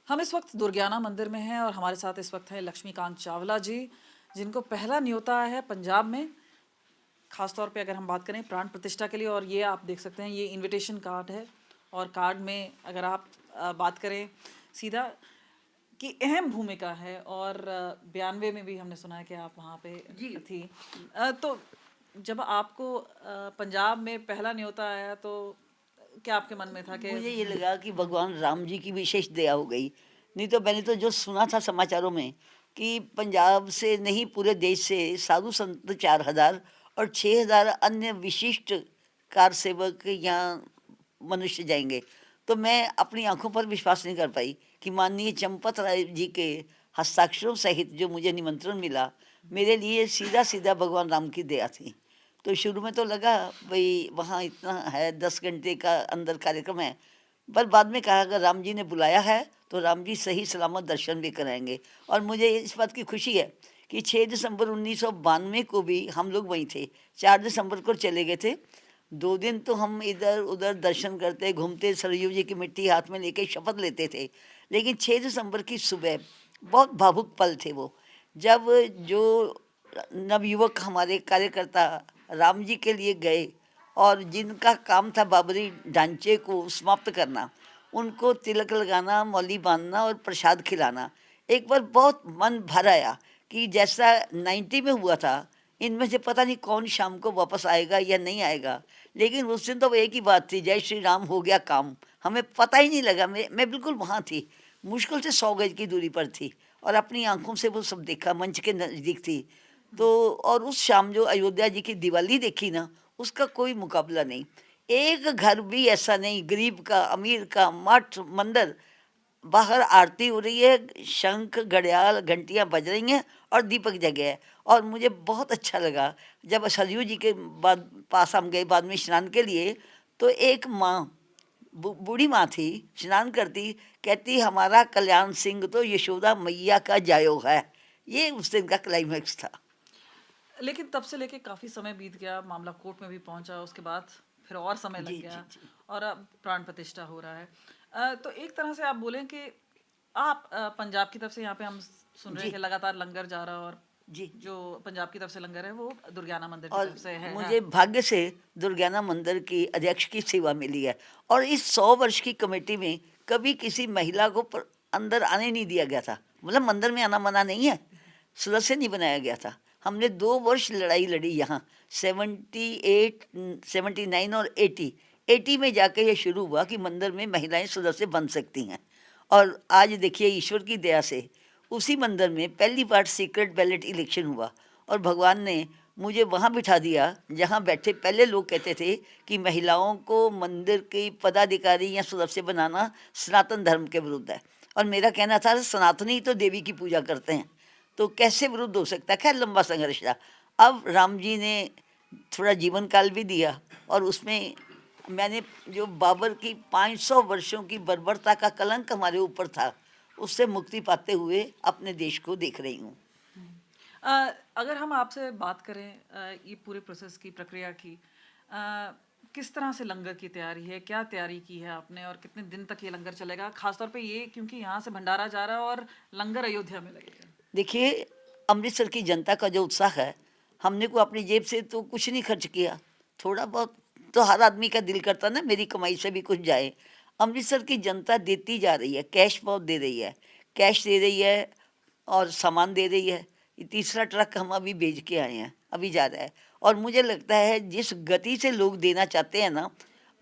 हम इस वक्त दुर्गियाना मंदिर में हैं और हमारे साथ इस वक्त है लक्ष्मीकांत चावला जी, जिनको पहला न्योता है पंजाब में। खास तौर पे अगर हम बात करें प्राण प्रतिष्ठा के लिए, और ये आप देख सकते हैं, ये इनविटेशन कार्ड है। और कार्ड में अगर आप बात करें सीधा कि अहम भूमिका है, और 92 में भी हमने सुना है कि आप वहाँ पे जी। थी। तो जब आपको पंजाब में पहला न्योता आया तो क्या आपके मन में था कि मुझे ये लगा कि भगवान राम जी की विशेष दया हो गई। नहीं तो मैंने तो जो सुना था समाचारों में कि पंजाब से नहीं पूरे देश से साधु संत 4,000 और 6,000 अन्य विशिष्ट कार सेवक यहाँ मनुष्य जाएंगे। तो मैं अपनी आंखों पर विश्वास नहीं कर पाई कि माननीय चंपत राय जी के हस्ताक्षरों सहित जो मुझे निमंत्रण मिला, मेरे लिए सीधा सीधा भगवान राम की दया थी। तो शुरू में तो लगा भाई वहाँ इतना है, 10 घंटे का अंदर कार्यक्रम है, पर बाद में कहा अगर राम जी ने बुलाया है तो राम जी सही सलामत दर्शन भी कराएंगे। और मुझे इस बात की खुशी है कि 6 दिसंबर 1992 को भी हम लोग वहीं थे। 4 दिसंबर को चले गए थे। 2 दिन तो हम इधर उधर दर्शन करते घूमते, सरयू जी की मिट्टी हाथ में लेके शपथ लेते थे। लेकिन 6 दिसंबर की सुबह बहुत भावुक पल थे वो, जब जो नवयुवक हमारे कार्यकर्ता राम जी के लिए गए और जिनका काम था बाबरी ढांचे को समाप्त करना, उनको तिलक लगाना, मौली बांधना और प्रसाद खिलाना, एक बार बहुत मन भर आया कि जैसा 90 में हुआ था, इनमें से पता नहीं कौन शाम को वापस आएगा या नहीं आएगा। लेकिन उस दिन तो एक ही बात थी, जय श्री राम, हो गया काम। हमें पता ही नहीं लगा, मैं बिल्कुल वहाँ थी, मुश्किल से 100 गज की दूरी पर थी और अपनी आंखों से वो सब देखा, मंच के नज़दीक थी। तो और उस शाम जो अयोध्या जी की दिवाली देखी ना, उसका कोई मुकाबला नहीं। एक घर भी ऐसा नहीं, गरीब का, अमीर का, मठ मंदिर, बाहर आरती हो रही है, शंख घड़ियाल घंटियां बज रही हैं और दीपक जगे है। और मुझे बहुत अच्छा लगा जब सरयू जी के बाद पास हम गए बाद में स्नान के लिए, तो एक माँ, बूढ़ी माँ थी, स्नान करती, कहती हमारा कल्याण सिंह तो यशोदा मैया का जायो है। ये उस दिन का क्लाइमैक्स था। लेकिन तब से लेके काफ़ी समय बीत गया, मामला कोर्ट में भी पहुंचा, उसके बाद फिर और समय जी लग जी गया, जी और अब प्राण प्रतिष्ठा हो रहा है। तो एक तरह से आप बोलें कि आप पंजाब की तरफ से यहाँ पे हम सुन रहे हैं जी कि लगातार लंगर जा रहा है, और जी। जो पंजाब की तरफ से लंगर है वो दुर्गियाना मंदिर की और तरफ से है। मुझे भाग्य से दुर्गाना मंदिर की अध्यक्ष की सेवा मिली है। और इस 100 वर्ष की कमेटी में कभी किसी महिला को अंदर आने नहीं दिया गया था। मतलब मंदिर में आना मना नहीं है, सदस्य नहीं बनाया गया था। हमने 2 वर्ष लड़ाई लड़ी यहाँ, 78, 79 और 80 में जाके ये शुरू हुआ कि मंदिर में महिलाएं सदस्य बन सकती हैं। और आज देखिए ईश्वर की दया से उसी मंदिर में पहली बार सीक्रेट बैलेट इलेक्शन हुआ और भगवान ने मुझे वहाँ बिठा दिया जहाँ बैठे पहले लोग कहते थे कि महिलाओं को मंदिर की पदाधिकारी या सदस्य बनाना सनातन धर्म के विरुद्ध है। और मेरा कहना था सनातनी तो देवी की पूजा करते हैं, तो कैसे विरुद्ध हो सकता है। खैर लंबा संघर्ष था। अब राम जी ने थोड़ा जीवन काल भी दिया और उसमें मैंने जो बाबर की 500 वर्षों की बर्बरता का कलंक हमारे ऊपर था, उससे मुक्ति पाते हुए अपने देश को देख रही हूँ। अगर हम आपसे बात करें ये पूरे प्रोसेस की, प्रक्रिया की, किस तरह से लंगर की तैयारी है, क्या तैयारी की है आपने, और कितने दिन तक ये लंगर चलेगा, खासतौर पे ये क्योंकि यहाँ से भंडारा जा रहा है और लंगर अयोध्या में लगेगा। देखिए, अमृतसर की जनता का जो उत्साह है, हमने को अपनी जेब से तो कुछ नहीं खर्च किया। थोड़ा बहुत तो हर आदमी का दिल करता ना मेरी कमाई से भी कुछ जाए। अमृतसर की जनता देती जा रही है, कैश बहुत दे रही है, कैश दे रही है और सामान दे रही है। ये तीसरा ट्रक हम अभी भेज के आए हैं, अभी जा रहा है। और मुझे लगता है जिस गति से लोग देना चाहते हैं ना,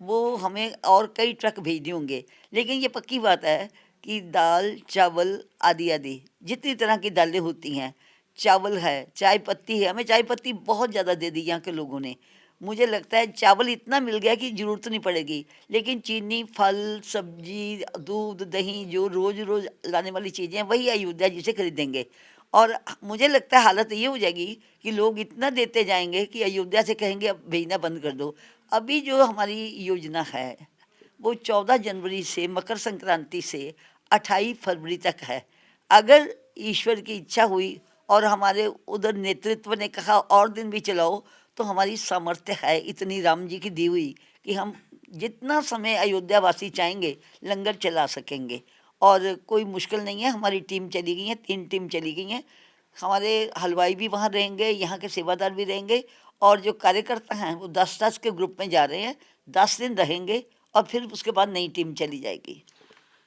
वो हमें और कई ट्रक भेजने होंगे। लेकिन ये पक्की बात है कि दाल चावल आदि आदि जितनी तरह की दालें होती हैं, चावल है, चाय पत्ती है, हमें चाय पत्ती बहुत ज़्यादा दे दी यहाँ के लोगों ने। मुझे लगता है चावल इतना मिल गया कि ज़रूरत नहीं पड़ेगी। लेकिन चीनी, फल, सब्जी, दूध, दही जो रोज़ रोज़ लाने वाली चीज़ें हैं वही अयोध्या जी से खरीदेंगे। और मुझे लगता है हालत ये हो जाएगी कि लोग इतना देते जाएंगे कि अयोध्या से कहेंगे अब भेजना बंद कर दो। अभी जो हमारी योजना है वो 14 जनवरी से मकर संक्रांति से 28 फरवरी तक है। अगर ईश्वर की इच्छा हुई और हमारे उधर नेतृत्व ने कहा और दिन भी चलाओ, तो हमारी सामर्थ्य है इतनी राम जी की दी हुई कि हम जितना समय अयोध्या वासी चाहेंगे लंगर चला सकेंगे। और कोई मुश्किल नहीं है, हमारी टीम चली गई है, 3 टीम चली गई हैं। हमारे हलवाई भी वहाँ रहेंगे, यहाँ के सेवादार भी रहेंगे और जो कार्यकर्ता हैं वो 10-10 के ग्रुप में जा रहे हैं, 10 दिन रहेंगे और फिर उसके बाद नई टीम चली जाएगी।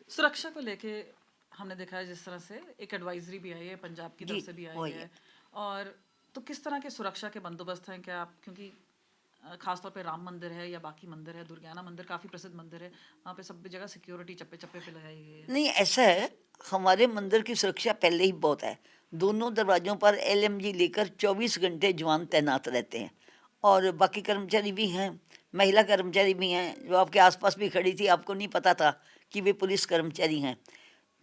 सुरक्षा को लेके हमने देखा है जिस तरह से एक एडवाइजरी भी आई है, पंजाब की जी, तरफ से भी आई वही है। है। और तो किस तरह के सुरक्षा के बंदोबस्त हैं क्या आप, क्योंकि खास तौर पे राम मंदिर है या बाकी मंदिर है, दुर्गियाना मंदिर काफ़ी प्रसिद्ध मंदिर है, वहाँ पे सब जगह सिक्योरिटी चप्पे चप्पे पे लगाई गई है। नहीं, ऐसा है, हमारे मंदिर की सुरक्षा पहले ही बहुत है। दोनों दरवाज़ों पर एलएमजी लेकर 24 घंटे जवान तैनात रहते हैं और बाकी कर्मचारी भी हैं, महिला कर्मचारी भी हैं, जो आपके आस-पास भी खड़ी थी, आपको नहीं पता था कि वे पुलिस कर्मचारी हैं।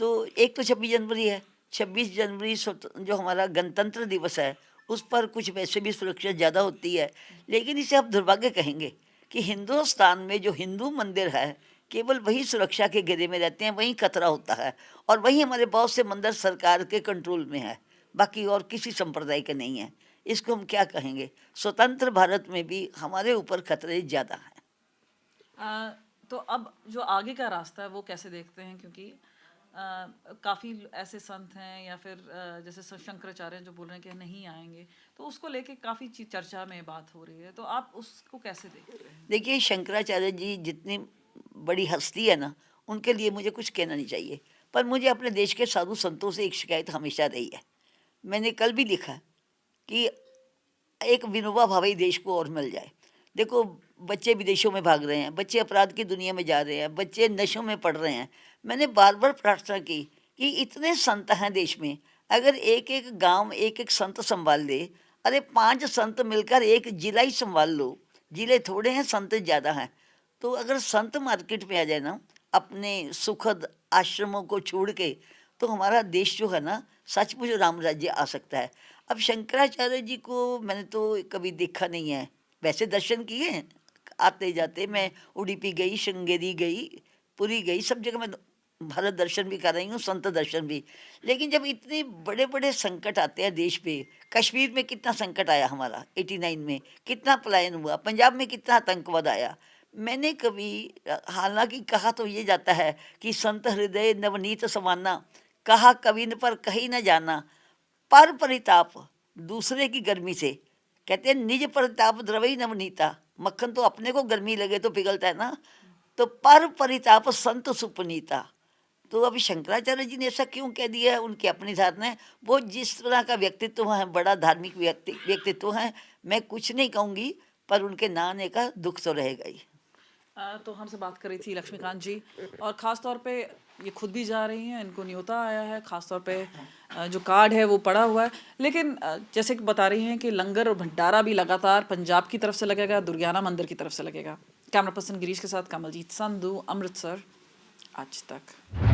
तो एक तो 26 जनवरी है, 26 जनवरी जो हमारा गणतंत्र दिवस है, उस पर कुछ वैसे भी सुरक्षा ज़्यादा होती है, लेकिन इसे आप दुर्भाग्य कहेंगे कि हिंदुस्तान में जो हिंदू मंदिर है, केवल वही सुरक्षा के घेरे में रहते हैं, वहीं खतरा होता है और वहीं हमारे बहुत से मंदिर सरकार के कंट्रोल में है, बाकी और किसी संप्रदाय के नहीं है। इसको हम क्या कहेंगे? स्वतंत्र भारत में भी हमारे ऊपर खतरे ज़्यादा हैं। तो अब जो आगे का रास्ता है वो कैसे देखते हैं, क्योंकि काफ़ी ऐसे संत हैं या फिर जैसे शंकराचार्य जो बोल रहे हैं कि नहीं आएंगे, तो उसको लेके काफ़ी चर्चा में बात हो रही है, तो आप उसको कैसे देखते हैं? देखिए, शंकराचार्य जी जितनी बड़ी हस्ती है ना, उनके लिए मुझे कुछ कहना नहीं चाहिए, पर मुझे अपने देश के साधु संतों से एक शिकायत हमेशा रही है। मैंने कल भी लिखा कि एक विनोबा भावे देश को और मिल जाए। देखो, बच्चे विदेशों में भाग रहे हैं, बच्चे अपराध की दुनिया में जा रहे हैं, बच्चे नशों में पड़ रहे हैं। मैंने बार-बार प्रार्थना की कि इतने संत हैं देश में, अगर एक-एक गाँव एक-एक संत सँभाल ले, अरे 5 संत मिलकर एक जिला ही सँभाल लो, जिले थोड़े हैं, संत ज़्यादा हैं। तो अगर संत मार्केट में आ जाए ना, अपने सुखद आश्रमों को छोड़ के, तो हमारा देश जो है ना, सचमुच राम राज्य आ सकता है। अब शंकराचार्य जी को मैंने तो कभी देखा नहीं है, वैसे दर्शन किए हैं, आते-जाते मैं उडुपी गई, श्रृंगेरी गई, पुरी गई, सब जगह मैं भारत दर्शन भी कर रही हूँ, संत दर्शन भी। लेकिन जब इतने बड़े-बड़े संकट आते हैं देश पे, कश्मीर में कितना संकट आया हमारा 89 में, कितना पलायन हुआ, पंजाब में कितना आतंकवाद आया। मैंने कभी हालाँकि कहा तो ये जाता है कि संत हृदय नवनीत समाना, कहा कवि न पर कहीं न जाना। पर परिताप, दूसरे की गर्मी से, कहते हैं निज परिताप द्रवई नवनीता। मक्खन तो अपने को गर्मी लगे तो पिघलता है ना, तो पर परिताप संत सुपनीता। तो अभी शंकराचार्य जी ने ऐसा क्यों कह दिया है, उनकी अपनी धारणा है। वो जिस तरह का व्यक्तित्व है, बड़ा धार्मिक व्यक्तित्व है, मैं कुछ नहीं कहूँगी, पर उनके ना आने का दुख तो रहेगा ही। तो हमसे बात कर रही थी लक्ष्मीकांत जी, और ख़ास तौर पे ये खुद भी जा रही हैं, इनको न्योता आया है, ख़ास तौर पे जो कार्ड है वो पड़ा हुआ है, लेकिन जैसे कि बता रही हैं कि लंगर और भंडारा भी लगातार पंजाब की तरफ से लगेगा, दुर्गियाना मंदिर की तरफ से लगेगा। कैमरा पर्सन गिरीश के साथ कमलजीत संधू, अमृतसर, आज तक।